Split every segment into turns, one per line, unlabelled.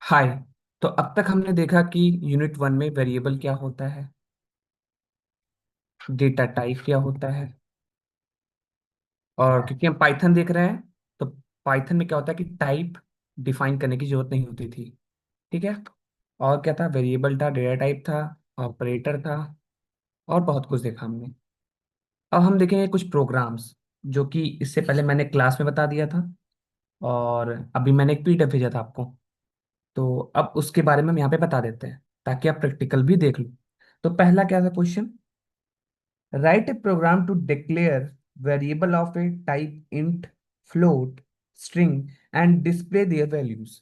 हाय। तो अब तक हमने देखा कि यूनिट वन में वेरिएबल क्या होता है, डेटा टाइप क्या होता है। और क्योंकि हम पाइथन देख रहे हैं, तो पाइथन में क्या होता है कि टाइप डिफाइन करने की जरूरत नहीं होती थी। ठीक है। और क्या था, वेरिएबल था, डेटा टाइप था, ऑपरेटर था, और बहुत कुछ देखा हमने। अब हम देखेंगे कुछ प्रोग्राम्स जो कि इससे पहले मैंने क्लास में बता दिया था, और अभी मैंने एक पीडीएफ भेजा था आपको। तो अब उसके बारे में हम यहाँ पे बता देते हैं ताकि आप प्रैक्टिकल भी देख लो। तो पहला क्या था question, write a program to declare variable of a type int, float, string and display their values।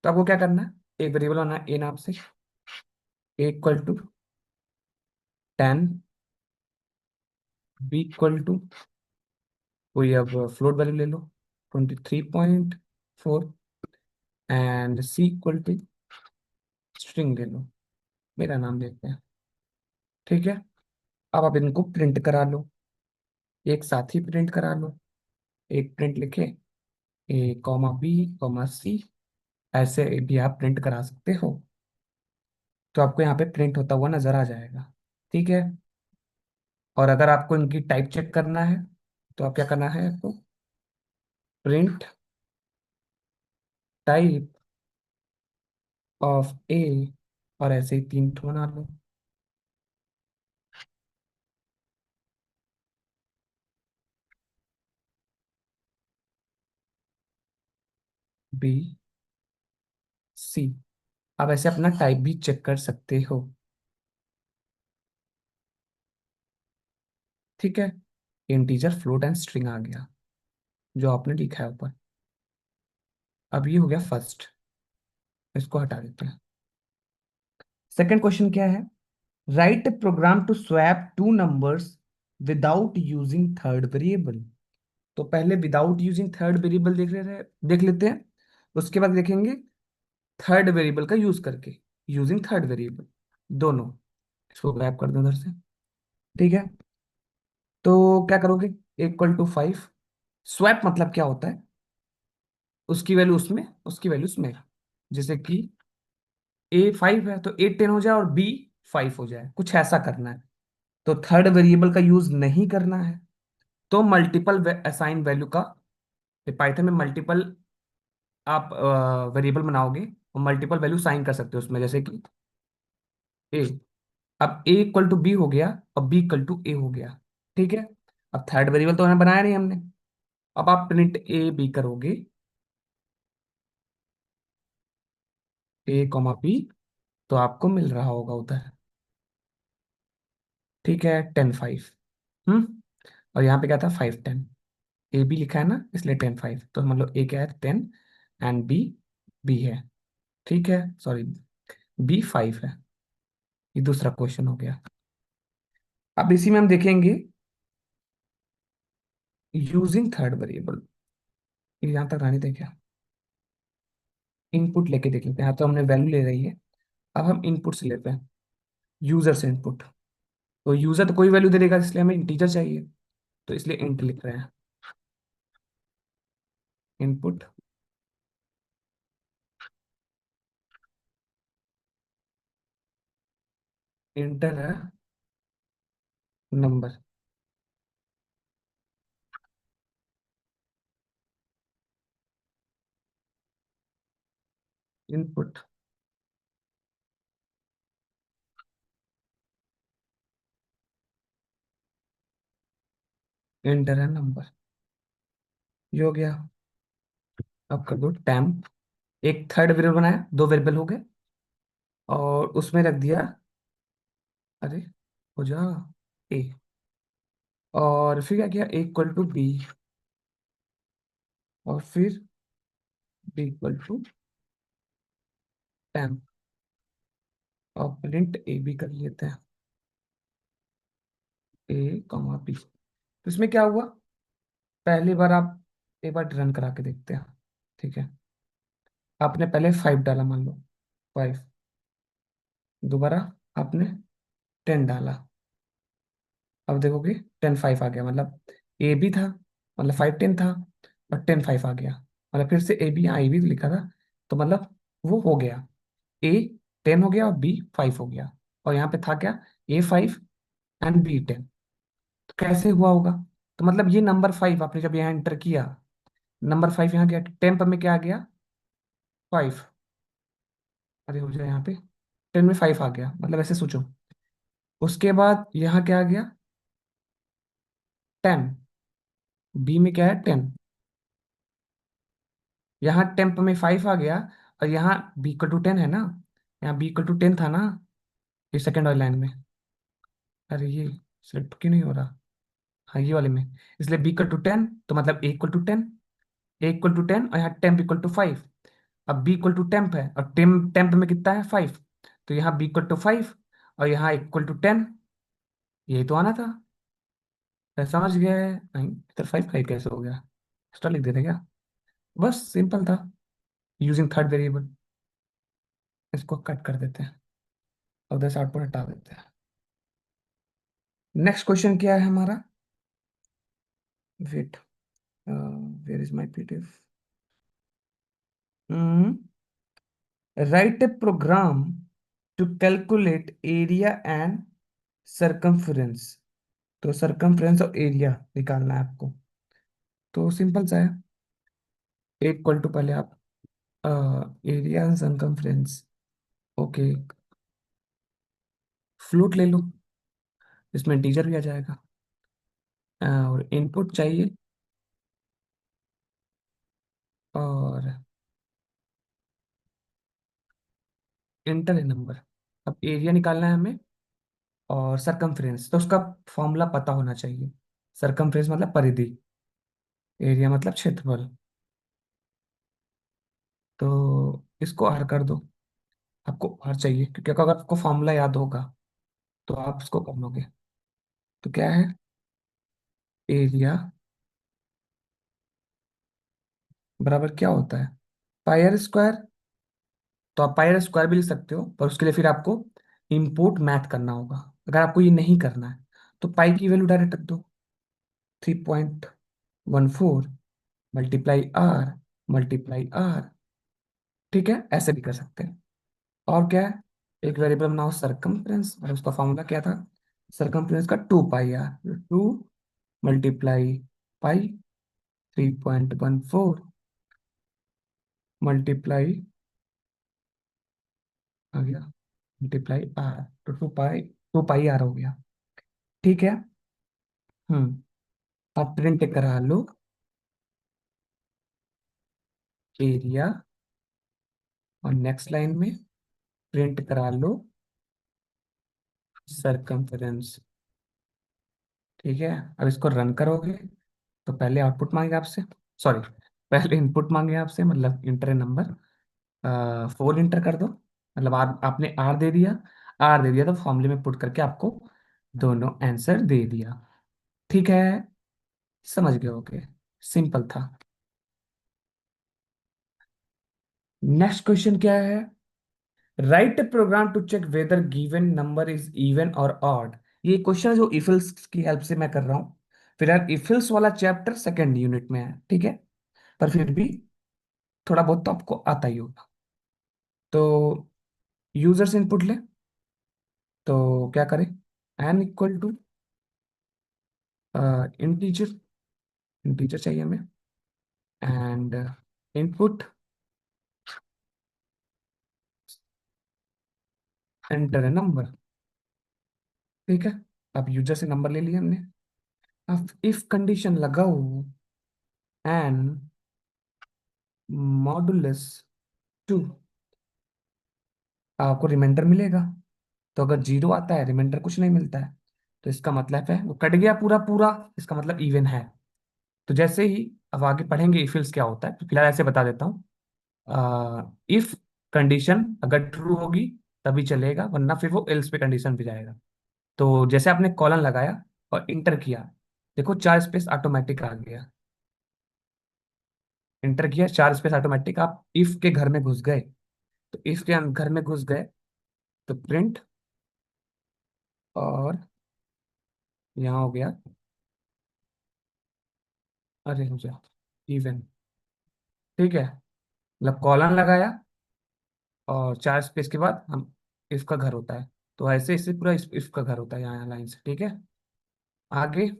तो आपको क्या करना है, एक वेरिएबल होना है ए नाम से, equal to 10, b equal to, कोई अब फ्लोट वैल्यू ले लो 23.4, and c equal to string ले लो, मेरा नाम देते हैं। ठीक है। अब आप इनको प्रिंट करा लो, एक साथ ही प्रिंट करा लो। एक प्रिंट लिखे, ए कॉमा बी कॉमा सी, ऐसे भी आप प्रिंट करा सकते हो। तो आपको यहाँ पे प्रिंट होता हुआ नजर आ जाएगा। ठीक है। और अगर आपको इनकी टाइप चेक करना है, तो आप क्या करना है आपको, प्रिंट टाइप ऑफ ए, और ऐसे ही तीन ठो बना लो। B C. आप ऐसे अपना टाइप भी चेक कर सकते हो। ठीक है। इंटीजर, फ्लोट एंड स्ट्रिंग आ गया जो आपने लिखा है ऊपर। अब ये हो गया फर्स्ट, इसको हटा देते हैं। सेकंड क्वेश्चन क्या है, write a program to swap two numbers without using third variable. तो पहले विदाउट यूजिंग थर्ड वेरिएबल देख लेते हैं। उसके बाद देखेंगे थर्ड वेरिएबल का यूज करके, यूजिंग थर्ड वेरिएबल, दोनों। इसको ग्रैब कर दो उधर से। ठीक है। तो क्या करोगे, इक्वल टू 5। स्वैप मतलब क्या होता है, उसकी वैल्यू उसमें, उसकी वैल्यू उसमें। जैसे कि ए 5 है तो ए 10 हो जाए और बी 5 हो जाए, कुछ ऐसा करना है। तो थर्ड वेरिएबल का यूज नहीं करना है। तो मल्टीपल असाइन वैल्यू का, पाइथन में मल्टीपल आप वेरिएबल बनाओगे और मल्टीपल वैल्यू साइन कर सकते हो उसमें, जैसे कि ए। अब ए इक्वल टू बी हो गया और बी इक्वल टू ए हो गया। ठीक है। अब थर्ड वेरिएबल तो हमें बनाया नहीं हमने। अब आप प्रिंट ए बी करोगे, ए कॉमा बी, तो आपको मिल रहा होगा उधर। ठीक है, 10 5। हम्म। और यहाँ पे क्या था, 5 10। ए बी लिखा है ना, इसलिए 10 5। तो मतलब ए क्या है, 10, एंड बी बी है। ठीक है, सॉरी, बी 5 है। ये दूसरा क्वेश्चन हो गया। अब इसी में हम देखेंगे यूजिंग थर्ड वेरिएबल। यहाँ तक रहने दें क्या, इनपुट लेके देख लेते हैं। यहाँ तो हमने वैल्यू ले रही है, अब हम इनपुट से लेते हैं, यूजर से इनपुट। तो यूजर तो कोई वैल्यू दे देगा, इसलिए हमें इंटीजर चाहिए, तो इसलिए इंट लिख रहे हैं, इनपुट। इंटर है नंबर, इनपुट, इंटर है नंबर। ये हो गया। अब कर दो टैम्प, एक थर्ड वेरिएबल बनाया, दो वेरिएबल हो गए, और उसमें रख दिया, अरे हो जा, ए। और फिर क्या किया, ए इक्वल टू बी, और फिर बी इक्वल टू टैम्प, और प्रिंट ए बी कर लेते हैं, ए कॉमा बी। तो इसमें क्या हुआ, पहली बार आप एक बार रन करा के देखते हैं। ठीक है। आपने पहले 5 डाला, मान लो 5। दोबारा आपने 10 डाला, अब देखोगे 10 5 आ गया, मतलब ए भी था, मतलब 5 10 था, और 10 5 आ गया। मतलब फिर से ए बी, यहाँ ए बी लिखा था, तो मतलब वो हो गया। ए 10 हो गया और बी 5 हो गया। और यहाँ पे था क्या, A 5 एंड B 10। तो कैसे हुआ होगा? तो मतलब ये नंबर 5 आपने जब यहाँ एंटर किया, नंबर 5 यहाँ गया, टेम्प में क्या आ गया, 5। अरे हो जाए यहाँ पे, 10 में 5 आ गया, मतलब ऐसे सोचो। उसके बाद यहाँ क्या आ गया, 10। बी में क्या है, 10। यहाँ टेम्प में 5 आ गया। और यहाँ B = 10 है ना, यहाँ B = 10 था ना, ये सेकंड वाली लाइन में। अरे ये सिलेक्ट क्यों नहीं हो रहा, हाँ ये वाले में। इसलिए B = 10, तो मतलब A = 10। A = 10 और यहाँ टेम्प = 5। अब B = टेम्प है और टेम्प टेम्प में कितना है, 5। तो यहाँ B = 5 और यहाँ A = 10। यही तो आना था। मैं समझ गए, नहीं इधर 5 5 कैसे हो गया, एक्स्ट्रा लिख देते क्या? बस सिंपल था, यूजिंग थर्ड वेरिएबल। इसको कट कर देते हैं और उधर से आउटपुट हटा देते हैं। नेक्स्ट क्वेश्चन क्या है हमारा, wait, where is my PDF. Write a program to calculate area and circumference. तो सरकमफ्रेंस और एरिया निकालना है आपको। तो सिंपल सा है, इक्वल टू, पहले आप area and circumference, okay, float ले लो, इसमें इंटीजर भी आ जाएगा। और इनपुट चाहिए, और इंटर नंबर। अब एरिया निकालना है हमें, और सरकमफ्रेंस तो उसका फॉर्मूला पता होना चाहिए। सरकमफ्रेंस मतलब परिधि, एरिया मतलब क्षेत्रफल। तो इसको आर कर दो, आपको आर चाहिए क्योंकि अगर आपको फॉर्मूला याद होगा तो आप इसको कर लोगे। तो क्या है, एरिया बराबर क्या होता है, पाई r²। तो आप पाई r² भी लिख सकते हो, पर उसके लिए फिर आपको इम्पोर्ट मैथ करना होगा। अगर आपको ये नहीं करना है तो पाई की वैल्यू डायरेक्ट रख दो, 3.14 मल्टीप्लाई आर, मल्टीप्लाई आर। ठीक है, ऐसे भी कर सकते हैं। और क्या है, एक वेरिएबल बनाओ सरकमफ्रेंस, और उसका फॉर्मूला क्या था, सरकमफ्रेंस का 2 पाई r, 2 × पाई 3.14 मल्टीप्लाई, आ गया, मल्टीप्लाई आर, तो 2 पाई r हो गया। ठीक है। अब प्रिंट करा लो एरिया, और नेक्स्ट लाइन में प्रिंट करा लो सरकमफ्रेंस। ठीक है, अब इसको रन करोगे तो पहले आउटपुट मांगे आपसे, सॉरी, पहले इनपुट मांगे आपसे, मतलब इंटर नंबर 4 इंटर कर दो। मतलब आपने आर दे दिया तो फॉर्मूले में पुट करके आपको दोनों आंसर दे दिया। ठीक है, समझ गए, ओके, सिंपल था। नेक्स्ट क्वेश्चन क्या है, write program to check whether given number is even और ऑड। ये क्वेश्चन जो इफिल्स की हेल्प से मैं कर रहा हूँ। फिर यार इफिल्स वाला चैप्टर सेकंड यूनिट में है, ठीक है, पर फिर भी थोड़ा बहुत तो आपको आता ही होगा। तो यूजर्स इनपुट ले, तो क्या करें, n equal to integer, integer चाहिए हमें, and input enter a number. ठीक है, अब यूजर से नंबर ले लिया हमने। अब इफ कंडीशन लगाओ एन मॉडुलस 2, आपको रिमाइंडर मिलेगा। तो अगर 0 आता है, रिमाइंडर कुछ नहीं मिलता है, तो इसका मतलब है वो कट गया पूरा पूरा, इसका मतलब इवन है। तो जैसे ही अब आगे पढ़ेंगे इफिल्स क्या होता है, तो फिलहाल ऐसे बता देता हूँ। इफ कंडीशन अगर ट्रू होगी तभी चलेगा, वरना फिर वो एल्स पे कंडीशन पे जाएगा। तो जैसे आपने कॉलन लगाया और इंटर किया, देखो 4 स्पेस ऑटोमेटिक आ गया। इंटर किया, 4 स्पेस ऑटोमेटिक, आप इफ के घर में घुस गए। तो इफ के घर में घुस गए, तो प्रिंट, और यहाँ हो गया, अरे हो गया इवन। ठीक है, मतलब कॉलन लगाया, और 4 स्पेस के बाद हम इफ का घर होता है। तो ऐसे ऐसे पूरा इफ का घर होता है यहाँ लाइन से, ठीक है। आगे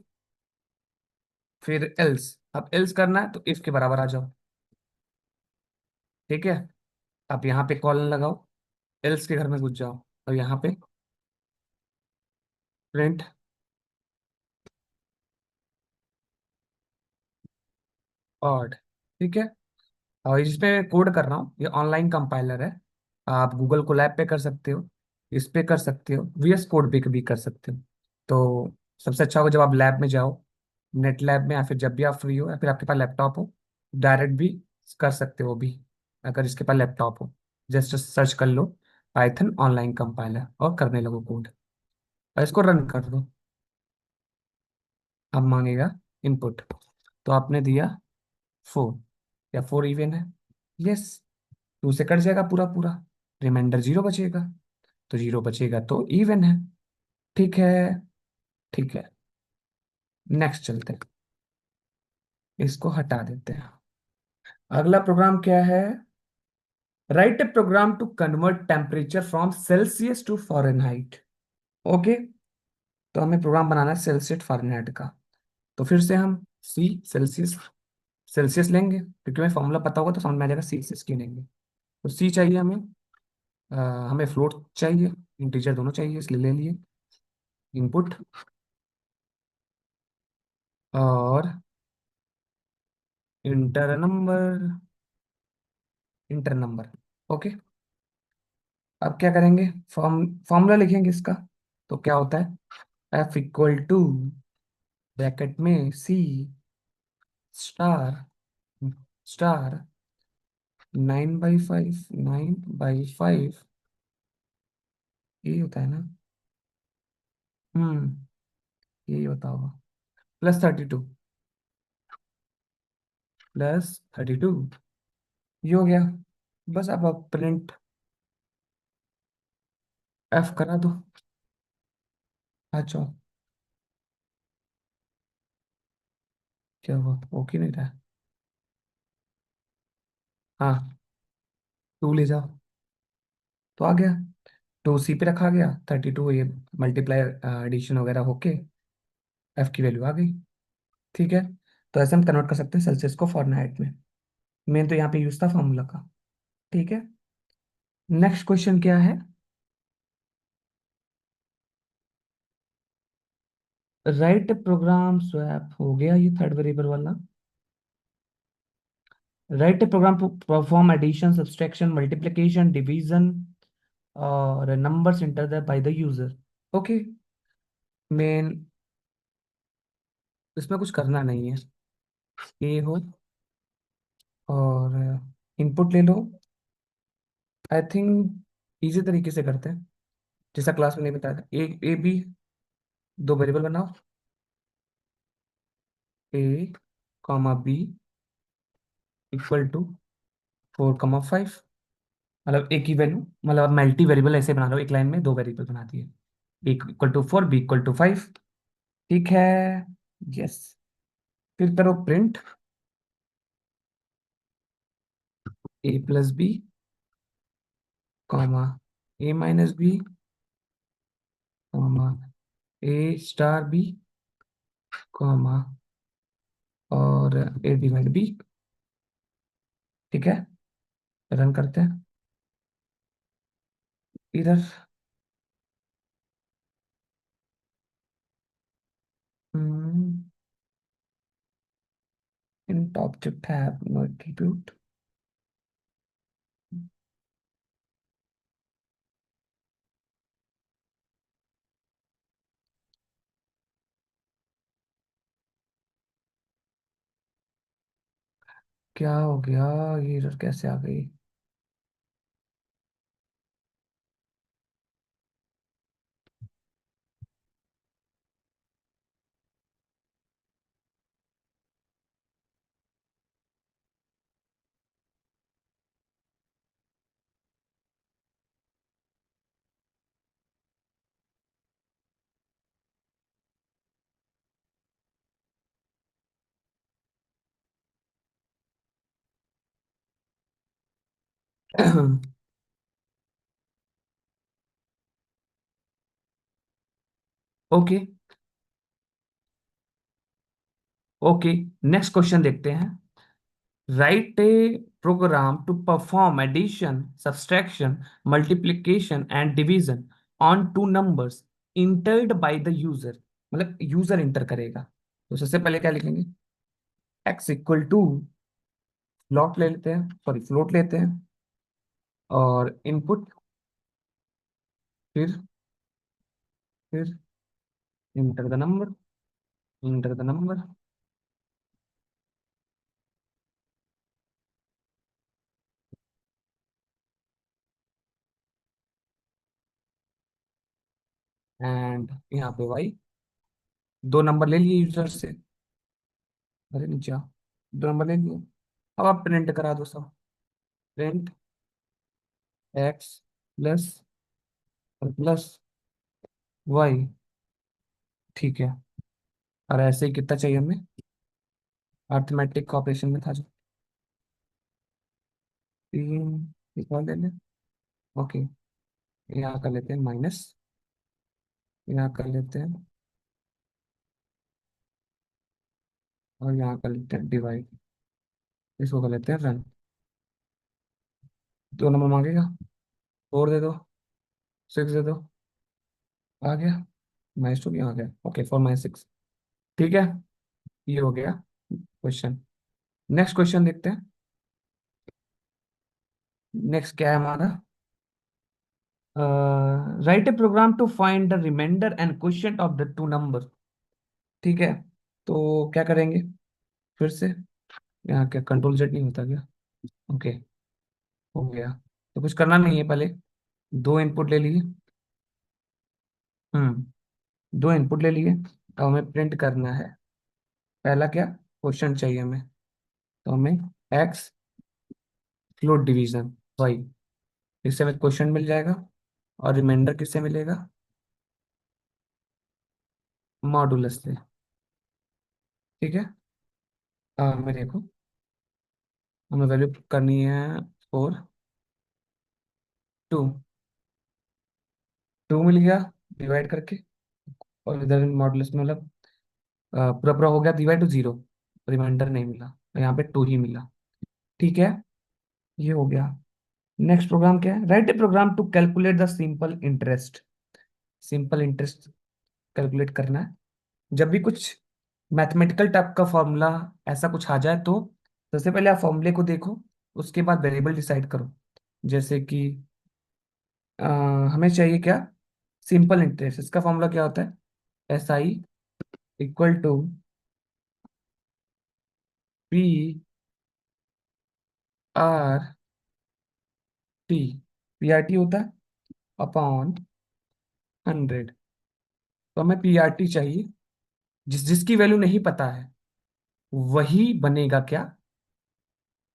फिर एल्स। अब एल्स करना है तो इफ के बराबर आ जाओ, ठीक है। अब यहाँ पे कॉलन लगाओ, एल्स के घर में घुस जाओ, और यहाँ पे प्रिंट ऑड, ठीक है। और इसमें कोड कर रहा हूँ, ये ऑनलाइन कंपाइलर है। आप गूगल कोलैब पे कर सकते हो, इस पे कर सकते हो, VS कोड पे भी कर सकते हो। तो सबसे अच्छा होगा जब आप लैब में जाओ, नेट लैब में, या फिर जब भी आप फ्री हो या फिर आपके पास लैपटॉप हो, डायरेक्ट भी कर सकते हो भी। अगर इसके पास लैपटॉप हो, जस्ट सर्च कर लो पाइथन ऑनलाइन कंपाइलर और करने लगो कोड, और इसको रन कर दो। अब मांगेगा इनपुट, तो आपने दिया 4, या 4 इवन है, यस। 2 से कट जाएगा पूरा पूरा, रिमाइंडर 0 बचेगा। तो 0 बचेगा तो इवन है, ठीक है। ठीक है, नेक्स्ट चलते हैं, इसको हटा देते हैं। अगला प्रोग्राम क्या है? Write a program to convert temperature from Celsius to Fahrenheit. Okay, तो हमें प्रोग्राम बनाना है सेल्सियस फ़ारेनहाइट का। तो फिर से हम सी सेल्सियस, सेल्सियस लेंगे क्योंकि हमें फॉर्मूला पता होगा तो समझ में आ जाएगा, सेल्सियस की लेंगे। तो सी चाहिए हमें, अ, हमें फ्लोट चाहिए, इंटीजर दोनों चाहिए, इसलिए ले लिए इनपुट और inter number, inter number. Okay, अब क्या करेंगे? फॉर्मूला लिखेंगे इसका। तो क्या होता है? F इक्वल टू ब्रैकेट में C स्टार, स्टार 9/5, 9/5, यही होता है ना? यही होता होगा। +32, +32, ये हो गया। बस अब आप प्रिंट F करा दो। अच्छा, क्या हुआ? ओके नहीं रहा? हाँ, 2 ले जाओ, तो आ गया। 2 C पे रखा गया, 32, ये मल्टीप्लाई एडिशन वगैरह होके F की वैल्यू आ गई, ठीक है। तो ऐसे हम कन्वर्ट कर सकते हैं सेल्सियस को फ़ारेनहाइट में। मेन तो यहाँ पे यूज था फॉर्मूला का, ठीक है। नेक्स्ट क्वेश्चन क्या है? राइट प्रोग्राम स्वैप हो गया, ये थर्ड वेरिएबल वाला। Write program perform addition, subtraction, multiplication, division और numbers enter by the user. Okay, main इसमें कुछ करना नहीं है, ये हो और इनपुट ले लो। आई थिंक इजी तरीके से करते हैं, जैसा क्लास में नहीं बताया था। ए बी, 2 वेरिएबल बनाओ, A, B इक्वल टू 4, 5। मतलब एक ही वैल्यू, मतलब मल्टी वेरिएबल ऐसे बना लो, एक लाइन में 2 वेरिएबल बना दिए। A = 4, B = 5, ठीक है। यस, फिर करो print A+B, comma A-B, comma A*B, comma और A/B, ठीक है। रन करते हैं इधर। int object have no attribute। क्या हो गया? ये एरर कैसे आ गई? ओके। ओके, नेक्स्ट क्वेश्चन देखते हैं। Write a program to perform addition, subtraction, multiplication and division on two numbers entered by the user. मतलब यूजर इंटर करेगा। तो सबसे पहले क्या लिखेंगे? एक्स इक्वल टू फ्लोट ले लेते हैं, सॉरी फ्लोट लेते हैं, और इनपुट, फिर enter the number, enter the number, and यहाँ पे वाई। दो नंबर ले लिए यूजर से। अरे नीचे आओ। दो नंबर ले लिए। अब आप प्रिंट करा दो सब। प्रिंट एक्स प्लस और प्लस वाई। ठीक है। और ऐसे ही कितना चाहिए हमें? अर्थमेटिक ऑपरेशन में था जो तीन, एक और ले लें। ओके, यहाँ कर लेते हैं माइनस, यहाँ कर लेते हैं, और यहाँ कर लेते हैं डिवाइड। इसको कर लेते हैं रन। दो नंबर मांगेगा। फोर दे दो, सिक्स दे दो। आ गया। माइनस टू भी आ गया। Okay, four minus six. ठीक है, ये हो गया क्वेश्चन। नेक्स्ट क्वेश्चन देखते हैं। नेक्स्ट क्या है हमारा? Write a program to find the remainder and quotient of the two number. ठीक है, तो क्या करेंगे? फिर से यहाँ क्या कंट्रोल जेड नहीं होता क्या? ओके, हो गया। तो कुछ करना नहीं है, पहले दो इनपुट ले लिए। हम्म, दो इनपुट ले लिए। अब हमें प्रिंट करना है। पहला क्या? क्वेश्चन चाहिए हमें। तो हमें एक्स फ्लोट डिवीजन वाई, इससे हमें क्वेश्चन मिल जाएगा। और रिमाइंडर किससे मिलेगा? मॉडुलस से। ठीक है। हमें देखो, हमें वैल्यू करनी है फोर, टू। टू मिल गया डिवाइड करके। और इधर मॉडुलस में मतलब पूरा पूरा हो गया डिवाइड टू जीरो। रिमाइंडर नहीं मिला, यहाँ पे टू ही मिला। ठीक है, ये हो गया। नेक्स्ट प्रोग्राम क्या है? Write a program to calculate the simple interest. Simple interest calculate करना है। जब भी कुछ मैथमेटिकल टाइप का फॉर्मूला ऐसा कुछ आ जाए, तो सबसे पहले आप फॉर्मूले को देखो, उसके बाद वेरिएबल डिसाइड करो। जैसे कि अ, हमें चाहिए क्या? Simple interest. इसका फॉर्मूला क्या होता है? S I equal to P R T. P R T होता है अपॉन हंड्रेड। तो हमें पी आर टी चाहिए। जिसकी वैल्यू नहीं पता है वही बनेगा क्या?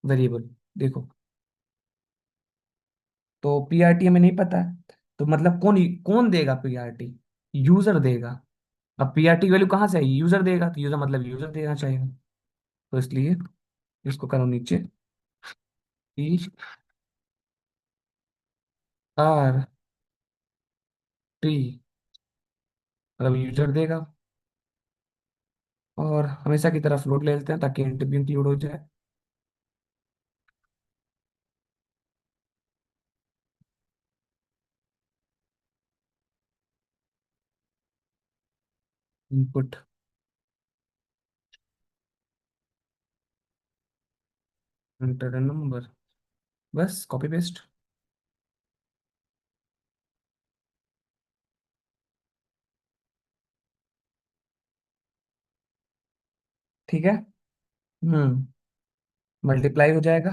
वेरिएबल। देखो, तो पीआरटी हमें नहीं पता है, तो मतलब कौन कौन देगा पीआरटी? यूजर देगा। अब पीआरटी की वैल्यू कहाँ से आई? यूजर देगा, तो यूजर मतलब यूजर देना चाहिए। तो इसलिए इसको करो नीचे, पी आर टी मतलब यूजर देगा। और हमेशा की तरह फ्लोट ले लेते हैं ताकि इंट भी इंक्लूड हो जाए। इनपुट, इंटर नंबर, बस कॉपी पेस्ट। ठीक है। हम्म, मल्टीप्लाई हो जाएगा।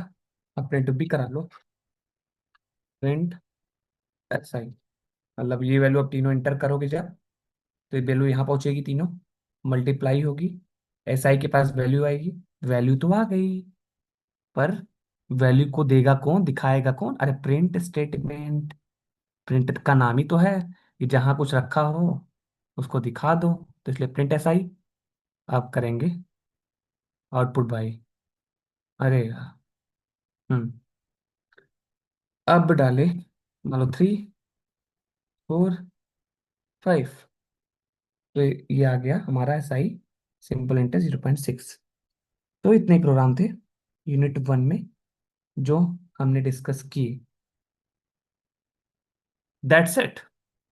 अब प्रिंट भी करा लो। प्रिंट एस आई, मतलब ये वैल्यू अब तीनों इंटर करोगे जब, तो ये वैल्यू यहाँ पहुंचेगी तीनों, मल्टीप्लाई होगी, एस आई के पास वैल्यू आएगी। वैल्यू तो आ गई, पर वैल्यू को देगा कौन, दिखाएगा कौन? अरे प्रिंट स्टेटमेंट। प्रिंट का नाम ही तो है कि जहां कुछ रखा हो उसको दिखा दो। तो इसलिए प्रिंट एस आई। आप करेंगे आउटपुट बाई। अरे यार। हम्म, अब डाले, मान लो थ्री, फोर, फाइव। तो ये आ गया हमारा SI, सिंपल इंटरेस्ट 0.6। तो इतने प्रोग्राम थे यूनिट 1 में जो हमने डिस्कस किए। That's it.